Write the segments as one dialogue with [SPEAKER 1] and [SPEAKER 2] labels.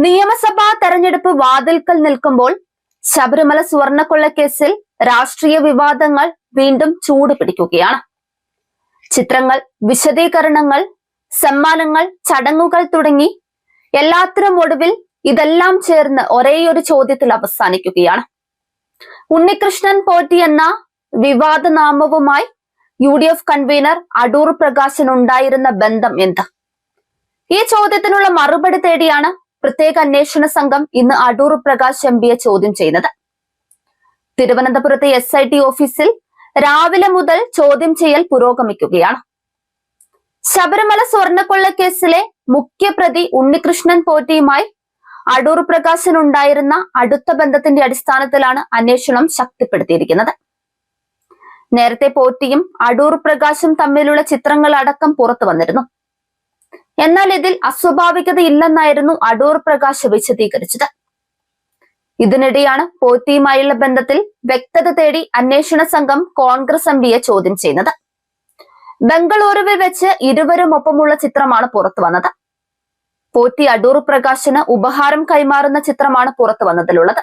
[SPEAKER 1] നിയമസഭാ തെരഞ്ഞെടുപ്പ് വാതിൽക്കൽ നിൽക്കുമ്പോൾ ശബരിമല സ്വർണ്ണക്കൊള്ളക്കേസിൽ രാഷ്ട്രീയ വിവാദങ്ങൾ വീണ്ടും ചൂടുപിടിക്കുകയാണ്. ചിത്രങ്ങൾ, വിശദീകരണങ്ങൾ, സമ്മാനങ്ങൾ, ചടങ്ങുകൾ തുടങ്ങി എല്ലാത്തിനും ഒടുവിൽ ഇതെല്ലാം ചേർന്ന് ഒരേയൊരു ചോദ്യത്തിൽ അവസാനിക്കുകയാണ്. ഉണ്ണികൃഷ്ണൻ പോറ്റി എന്ന വിവാദ നാമവുമായി UDF കൺവീനർ അടൂർ പ്രകാശിനുണ്ടായിരുന്ന ബന്ധം എന്ത്? ഈ ചോദ്യത്തിനുള്ള മറുപടി തേടിയാണ് പ്രത്യേക അന്വേഷണ സംഘം ഇന്ന് അടൂർ പ്രകാശ് MPയെ ചോദ്യം ചെയ്യുന്നത്. തിരുവനന്തപുരത്തെ SIT ഓഫീസിൽ രാവിലെ മുതൽ ചോദ്യം ചെയ്യൽ പുരോഗമിക്കുകയാണ്. ശബരിമല സ്വർണ്ണക്കൊള്ളക്കേസിലെ മുഖ്യപ്രതി ഉണ്ണികൃഷ്ണൻ പോറ്റിയുമായി അടൂർ പ്രകാശിനുണ്ടായിരുന്ന അടുത്ത ബന്ധത്തിന്റെ അടിസ്ഥാനത്തിലാണ് അന്വേഷണം ശക്തിപ്പെടുത്തിയിരിക്കുന്നത്. നേരത്തെ പോറ്റിയും അടൂർ പ്രകാശും തമ്മിലുള്ള ചിത്രങ്ങൾ അടക്കം പുറത്തു വന്നിരുന്നു. എന്നാൽ ഇതിൽ അസ്വാഭാവികതയില്ലെന്നായിരുന്നു അടൂർ പ്രകാശ് വിശദീകരിച്ചത്. ഇതിനിടെയാണ് പോറ്റിയുമായുള്ള ബന്ധത്തിൽ വ്യക്തത തേടി അന്വേഷണ സംഘം കോൺഗ്രസ് MPയെ ചോദ്യം ചെയ്യുന്നത്. ബംഗളൂരുവിൽ വെച്ച് ഇരുവരും ഒപ്പമുള്ള ചിത്രമാണ് പുറത്തു വന്നത്. പോറ്റി അടൂർ പ്രകാശിന് ഉപഹാരം കൈമാറുന്ന ചിത്രമാണ് പുറത്തു വന്നതിലുള്ളത്.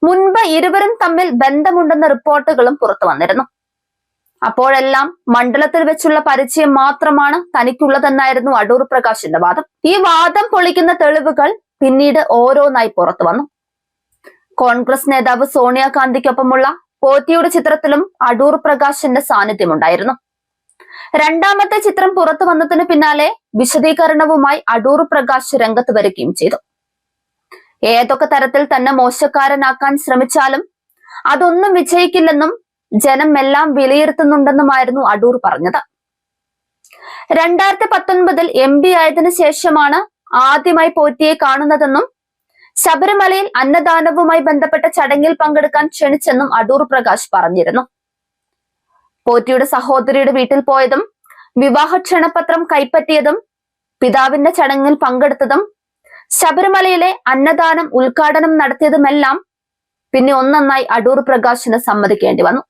[SPEAKER 1] മുൻപ് ഇരുവരും തമ്മിൽ ബന്ധമുണ്ടെന്ന റിപ്പോർട്ടുകളും പുറത്തു വന്നിരുന്നു. അപ്പോഴെല്ലാം മണ്ഡലത്തിൽ വെച്ചുള്ള പരിചയം മാത്രമാണ് തനിക്കുള്ളതെന്നായിരുന്നു അടൂർ പ്രകാശിന്റെ വാദം. ഈ വാദം പൊളിക്കുന്ന തെളിവുകൾ പിന്നീട് ഓരോന്നായി പുറത്തു വന്നു. കോൺഗ്രസ് നേതാവ് സോണിയാഗാന്ധിക്കൊപ്പമുള്ള പോറ്റിയുടെ ചിത്രത്തിലും അടൂർ പ്രകാശിന്റെ സാന്നിധ്യമുണ്ടായിരുന്നു. രണ്ടാമത്തെ ചിത്രം പുറത്തു വന്നതിന് പിന്നാലെ വിശദീകരണവുമായി അടൂർ പ്രകാശ് രംഗത്ത് വരികയും ചെയ്തു. ഏതൊക്കെ തരത്തിൽ തന്നെ മോശക്കാരനാക്കാൻ ശ്രമിച്ചാലും അതൊന്നും വിജയിക്കില്ലെന്നും ജനം എല്ലാം വിലയിരുത്തുന്നുണ്ടെന്നുമായിരുന്നു അടൂർ പറഞ്ഞത്. 2019 MP ആയതിനു ശേഷമാണ് ആദ്യമായി പോറ്റിയെ കാണുന്നതെന്നും ശബരിമലയിൽ അന്നദാനവുമായി ബന്ധപ്പെട്ട ചടങ്ങിൽ പങ്കെടുക്കാൻ ക്ഷണിച്ചെന്നും അടൂർ പ്രകാശ് പറഞ്ഞിരുന്നു. പോറ്റിയുടെ സഹോദരിയുടെ വീട്ടിൽ പോയതും വിവാഹ ക്ഷണപത്രം കൈപ്പറ്റിയതും പിതാവിന്റെ ചടങ്ങിൽ പങ്കെടുത്തതും ശബരിമലയിലെ അന്നദാനം ഉദ്ഘാടനം നടത്തിയതുമെല്ലാം പിന്നെ ഒന്നൊന്നായി അടൂർ പ്രകാശിന് സമ്മതിക്കേണ്ടി വന്നു.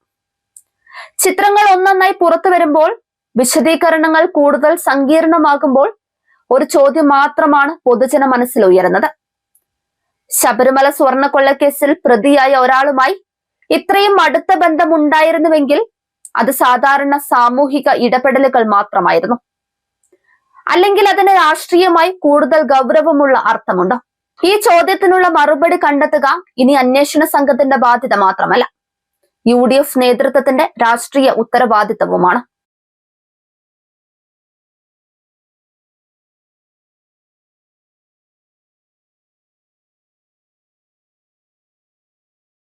[SPEAKER 1] ചിത്രങ്ങൾ ഒന്നൊന്നായി പുറത്തു വരുമ്പോൾ, വിശദീകരണങ്ങൾ കൂടുതൽ സങ്കീർണമാകുമ്പോൾ ഒരു ചോദ്യം മാത്രമാണ് പൊതുജന മനസ്സിൽ ഉയരുന്നത്. ശബരിമല സ്വർണ്ണക്കൊള്ളക്കേസിൽ പ്രതിയായ ഒരാളുമായി ഇത്രയും അടുത്ത ബന്ധമുണ്ടായിരുന്നുവെങ്കിൽ അത് സാധാരണ സാമൂഹിക ഇടപെടലുകൾ മാത്രമായിരുന്നു, അല്ലെങ്കിൽ അതിന് രാഷ്ട്രീയമായി കൂടുതൽ ഗൗരവമുള്ള അർത്ഥമുണ്ടോ? ഈ ചോദ്യത്തിനുള്ള മറുപടി കണ്ടെത്തുക ഇനി അന്വേഷണ സംഘത്തിന്റെ ബാധ്യത മാത്രമല്ല, UDF നേതൃത്വത്തിന്റെ രാഷ്ട്രീയ ഉത്തരവാദിത്തവുമാണ്.